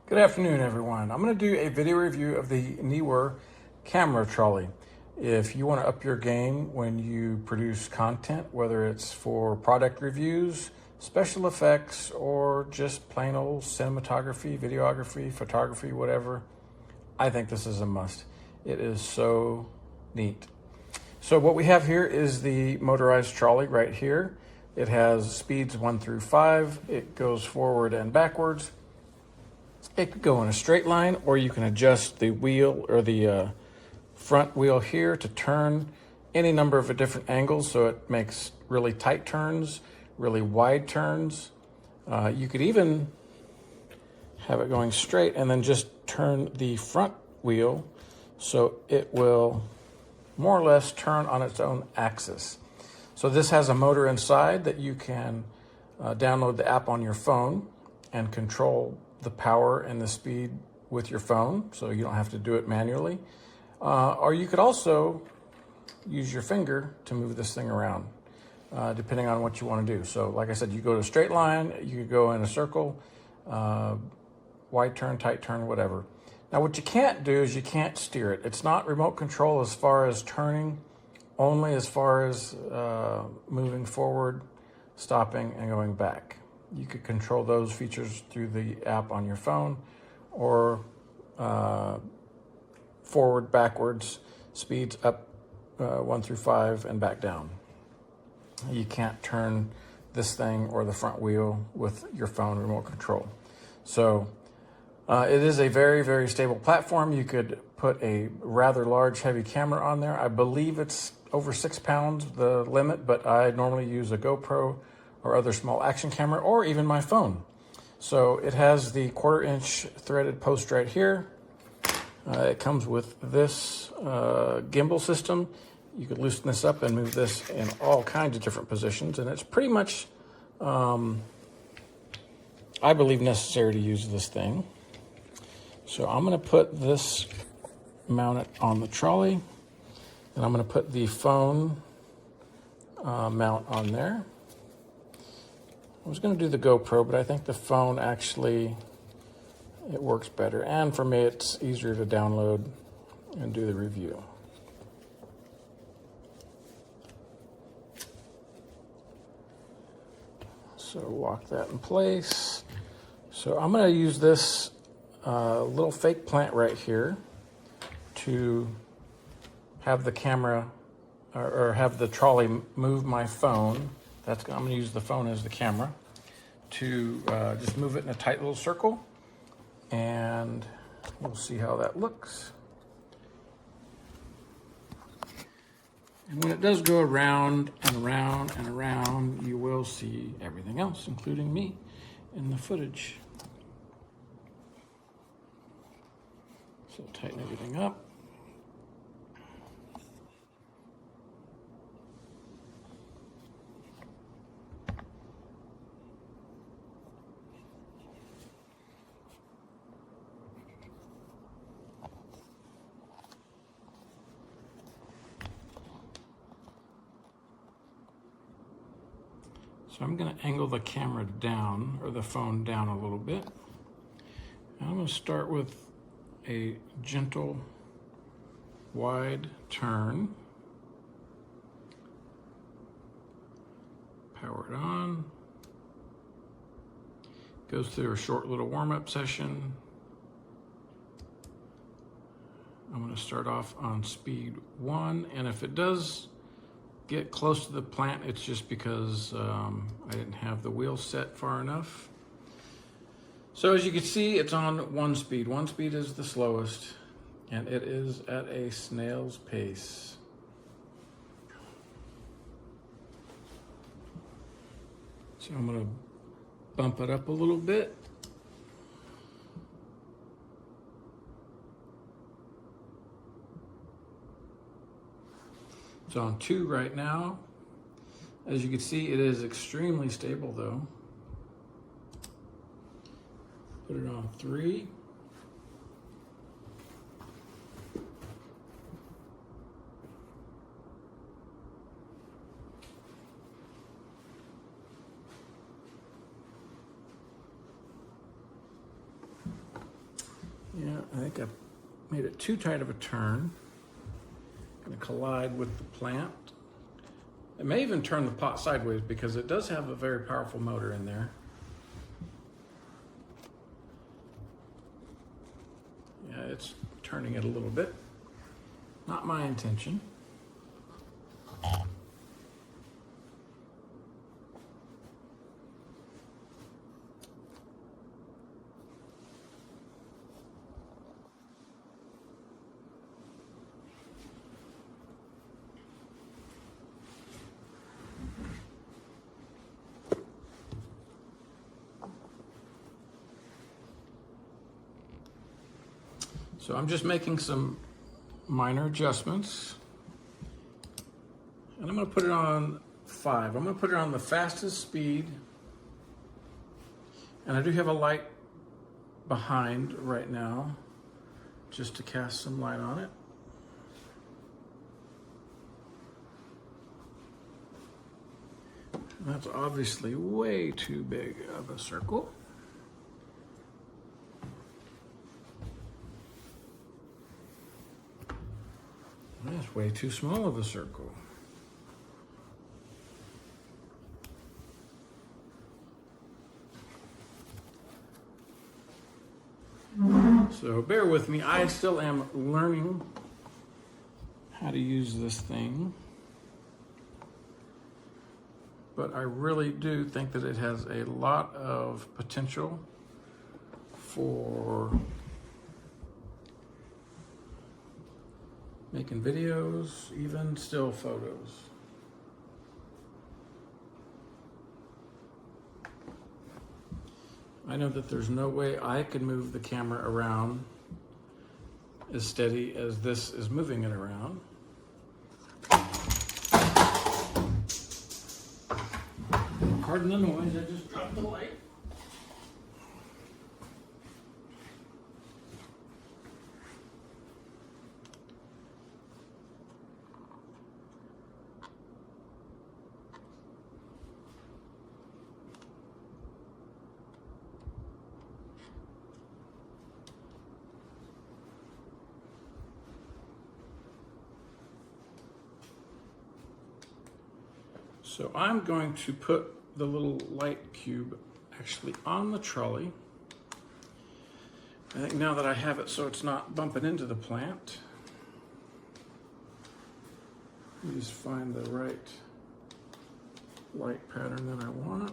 Good afternoon, everyone. I'm going to do a video review of the NEEWER camera trolley. If you want to up your game when you produce content, whether it's for product reviews, special effects, or just plain old cinematography, videography, photography, whatever, I think this is a must. It is so neat. So what we have here is the motorized trolley right here. It has speeds 1 through 5. It goes forward and backwards. It could go in a straight line, or you can adjust the wheel or the front wheel here to turn any number of different angles, so it makes really tight turns, really wide turns. You could even have it going straight and then just turn the front wheel so it will more or less turn on its own axis. So this has a motor inside that you can download the app on your phone and control the power and the speed with your phone, so you don't have to do it manually. Or you could also use your finger to move this thing around, depending on what you want to do. So like I said, you go to a straight line, you could go in a circle, wide turn, tight turn, whatever. Now what you can't do is you can't steer it. It's not remote control as far as turning, only as far as moving forward, stopping, and going back. You could control those features through the app on your phone, or forward, backwards, speeds up 1 through 5 and back down. You can't turn this thing or the front wheel with your phone remote control. So it is a very, very stable platform. You could put a rather large, heavy camera on there. I believe it's over 6 pounds, the limit, but I normally use a GoPro or other small action camera, or even my phone. So it has the 1/4-inch threaded post right here. It comes with this gimbal system. You could loosen this up and move this in all kinds of different positions, and it's pretty much, I believe, necessary to use this thing. So I'm gonna put this mounted on the trolley, and I'm gonna put the phone mount on there. I was going to do the GoPro, but I think the phone actually, it works better. And for me, it's easier to download and do the review. So lock that in place. So I'm going to use this little fake plant right here to have the camera or have the trolley move my phone. I'm going to use the phone as the camera to just move it in a tight little circle, and we'll see how that looks. And when it does go around and around and around, you will see everything else, including me, in the footage. So tighten everything up. So I'm going to angle the camera down, or the phone down a little bit. And I'm going to start with a gentle, wide turn. Power it on. Goes through a short little warm-up session. I'm going to start off on speed 1, and if it does get close to the plant, it's just because I didn't have the wheel set far enough. So as you can see, it's on 1 speed. 1 speed is the slowest, and it is at a snail's pace. So I'm going to bump it up a little bit. It's on 2 right now. As you can see, it is extremely stable though. Put it on 3. Yeah, I think I made it too tight of a turn. Gonna collide with the plant. It may even turn the pot sideways because it does have a very powerful motor in there. Yeah, it's turning it a little bit. Not my intention. So I'm just making some minor adjustments. And I'm gonna put it on 5. I'm gonna put it on the fastest speed. And I do have a light behind right now, just to cast some light on it. That's obviously way too big of a circle. That's way too small of a circle. So bear with me, I still am learning how to use this thing. But I really do think that it has a lot of potential for making videos, even still photos. I know that there's no way I can move the camera around as steady as this is moving it around. Pardon the noise, I just dropped the light. So I'm going to put the little light cube actually on the trolley. I think now that I have it so it's not bumping into the plant, let me just find the right light pattern that I want.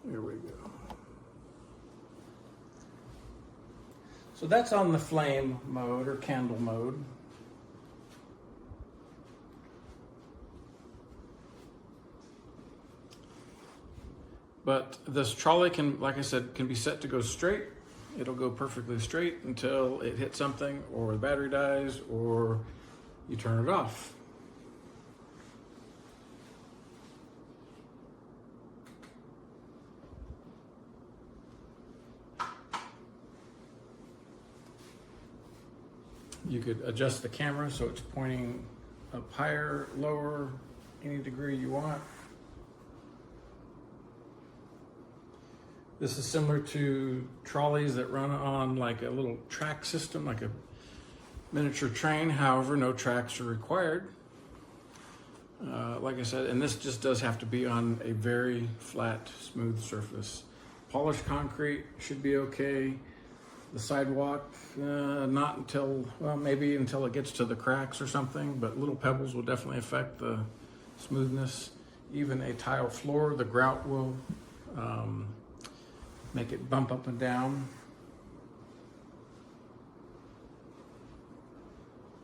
There we go. So that's on the flame mode or candle mode. But this trolley can, like I said, can be set to go straight. It'll go perfectly straight until it hits something or the battery dies or you turn it off. You could adjust the camera so it's pointing up higher, lower, any degree you want. This is similar to trolleys that run on like a little track system, like a miniature train. However, no tracks are required. Like I said, and this just does have to be on a very flat, smooth surface. Polished concrete should be okay. The sidewalk, not until, well, maybe until it gets to the cracks or something, but little pebbles will definitely affect the smoothness. Even a tile floor, the grout will make it bump up and down.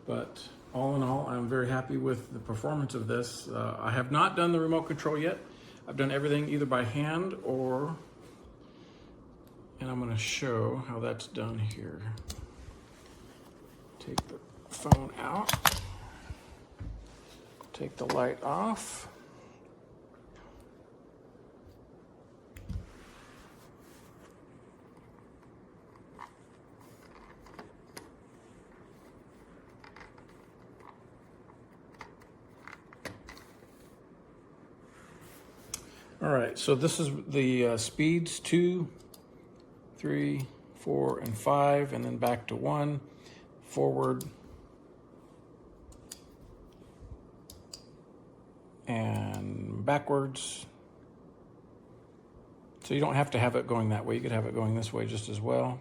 But all in all, I'm very happy with the performance of this. I have not done the remote control yet. I've done everything either by hand or, and I'm going to show how that's done here. Take the phone out, take the light off. All right, so this is the speeds: 2, 3, 4, and 5, and then back to 1, forward, and backwards. So you don't have to have it going that way. You could have it going this way just as well.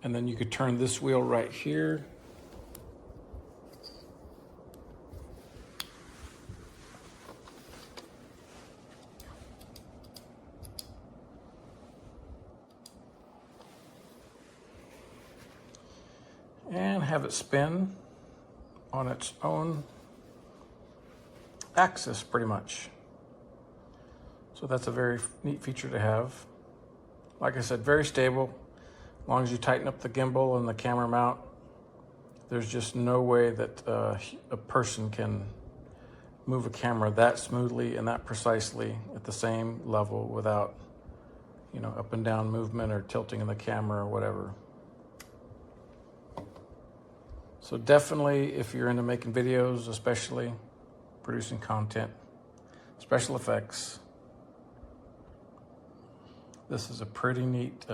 And then you could turn this wheel right here. And have it spin on its own axis, pretty much. So that's a very neat feature to have. Like I said, very stable. As long as you tighten up the gimbal and the camera mount, there's just no way that a person can move a camera that smoothly and that precisely at the same level without, you know, up and down movement or tilting in the camera or whatever. So definitely, if you're into making videos, especially producing content, special effects, this is a pretty neat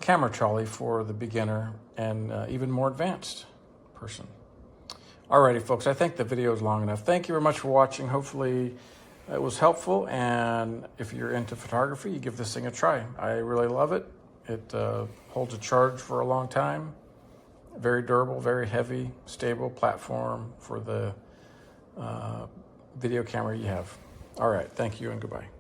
camera trolley for the beginner and even more advanced person. Alrighty, folks, I think the video is long enough. Thank you very much for watching. Hopefully it was helpful, and if you're into photography, you give this thing a try. I really love it. It holds a charge for a long time. Very durable, very heavy, stable platform for the video camera you have. All right, thank you and goodbye.